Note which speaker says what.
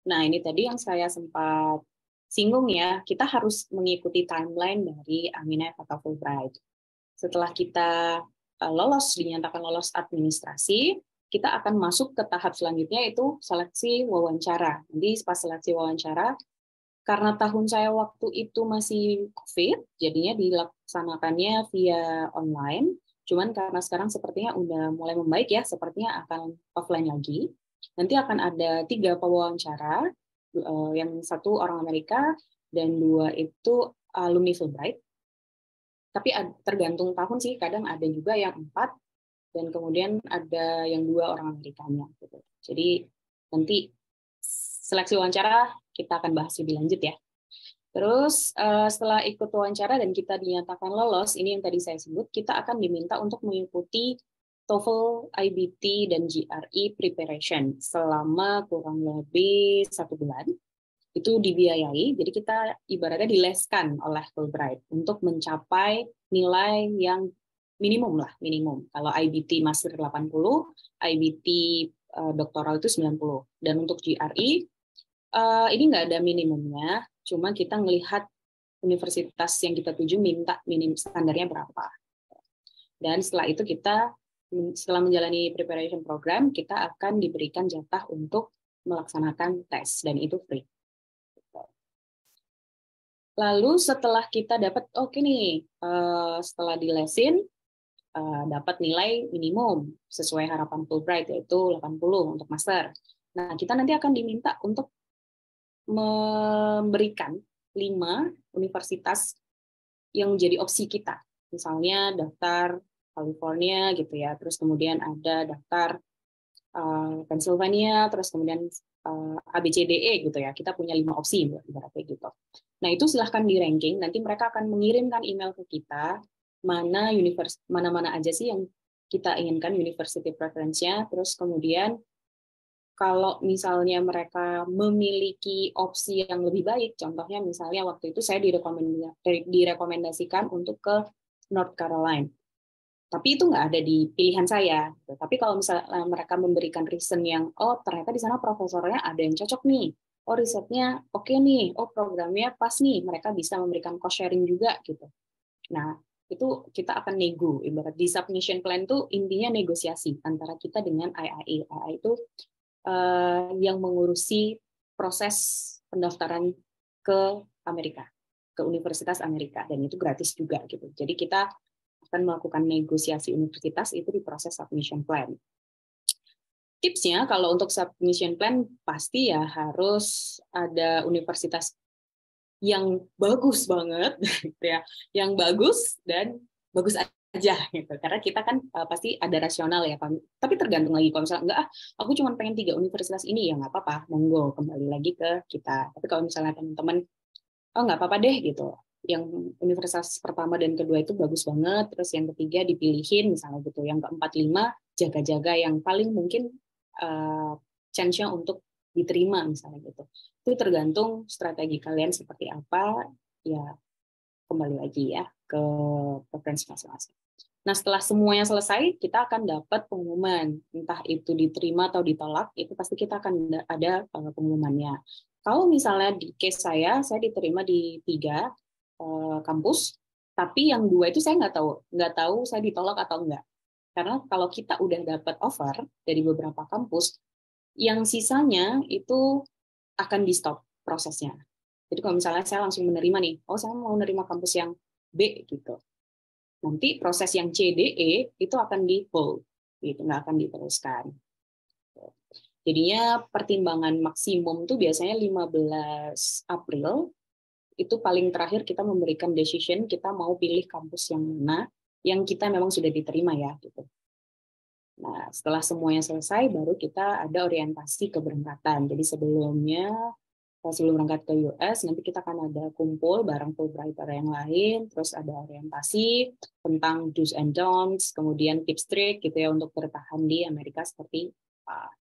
Speaker 1: Nah, ini tadi yang saya sempat singgung ya, kita harus mengikuti timeline dari Aminef atau Fulbright. Setelah kita dinyatakan lolos administrasi, kita akan masuk ke tahap selanjutnya, yaitu seleksi wawancara. Nanti pas seleksi wawancara, karena tahun saya waktu itu masih COVID, jadinya dilaksanakannya via online. Cuman karena sekarang sepertinya udah mulai membaik ya, sepertinya akan offline lagi. Nanti akan ada 3 pewawancara, yang 1 orang Amerika, dan 2 itu alumni Fulbright. Tapi tergantung tahun sih, kadang ada juga yang 4, dan kemudian ada yang 2 orang Amerikanya. Gitu. Jadi nanti seleksi wawancara kita akan bahas lebih lanjut ya. Terus setelah ikut wawancara dan kita dinyatakan lolos, ini yang tadi saya sebut, kita akan diminta untuk mengikuti TOEFL, IBT, dan GRE preparation selama kurang lebih 1 bulan. Itu dibiayai, jadi kita ibaratnya dileskan oleh Fulbright untuk mencapai nilai yang minimum. Kalau IBT master 80, IBT doktoral itu 90. Dan untuk GRE, ini nggak ada minimumnya, cuma kita melihat universitas yang kita tuju minta minim standarnya berapa. Dan setelah itu setelah menjalani preparation program, kita akan diberikan jatah untuk melaksanakan tes, dan itu free. Lalu setelah kita dapat, setelah dilesin, dapat nilai minimum sesuai harapan Fulbright, yaitu 80 untuk master. Nah, kita nanti akan diminta untuk memberikan 5 universitas yang menjadi opsi kita. Misalnya daftar California gitu ya, terus kemudian ada daftar Pennsylvania, terus kemudian ABCDE gitu ya. Kita punya 5 opsi ibaratnya gitu. Nah, itu silahkan di ranking, nanti mereka akan mengirimkan email ke kita mana-mana aja sih yang kita inginkan university preference-nya, terus kemudian kalau misalnya mereka memiliki opsi yang lebih baik, contohnya misalnya waktu itu saya direkomendasikan untuk ke North Carolina. Tapi itu nggak ada di pilihan saya. Tapi kalau misalnya mereka memberikan reason yang, ternyata di sana profesornya ada yang cocok nih, risetnya oke nih, programnya pas nih, mereka bisa memberikan cost sharing juga gitu. Nah, itu kita akan nego. Ibarat di submission plan itu intinya negosiasi antara kita dengan IAE. IAE itu yang mengurusi proses pendaftaran ke Amerika, ke Universitas Amerika, dan itu gratis juga gitu. Jadi kita akan melakukan negosiasi universitas itu di proses submission plan. Tipsnya kalau untuk submission plan pasti ya harus ada universitas yang bagus banget, gitu ya, yang bagus dan bagus aja gitu. Karena kita kan pasti ada rasional ya, tapi tergantung lagi. Kalau misalnya enggak, aku cuma pengen 3 universitas ini, ya nggak apa-apa, monggo kembali lagi ke kita. Tapi kalau misalnya teman-teman, nggak apa-apa deh gitu, yang universitas pertama dan kedua itu bagus banget, terus yang ketiga dipilihin misalnya gitu, yang keempat 5 jaga-jaga yang paling mungkin chance-nya untuk diterima misalnya gitu. Itu tergantung strategi kalian seperti apa, ya kembali lagi ya ke preferensi masing-masing. Nah, setelah semuanya selesai, kita akan dapat pengumuman, entah itu diterima atau ditolak, itu pasti kita akan ada pengumumannya. Kalau misalnya di case saya diterima di 3 kampus, tapi yang 2 itu saya nggak tahu saya ditolak atau enggak. Karena kalau kita udah dapat offer dari beberapa kampus, yang sisanya itu akan di stop prosesnya. Jadi kalau misalnya saya langsung menerima nih, saya mau menerima kampus yang B gitu. Nanti proses yang C, D, E itu akan di hold, gitu, nggak akan diteruskan. Jadinya pertimbangan maksimum itu biasanya 15 April, itu paling terakhir kita memberikan decision, kita mau pilih kampus yang mana, yang kita memang sudah diterima ya. Gitu. Nah, setelah semuanya selesai, baru kita ada orientasi keberangkatan. Jadi sebelum berangkat ke US, nanti kita akan ada kumpul bareng Fulbrighter yang lain, terus ada orientasi tentang do's and don'ts, kemudian tips trik gitu ya untuk bertahan di Amerika seperti apa.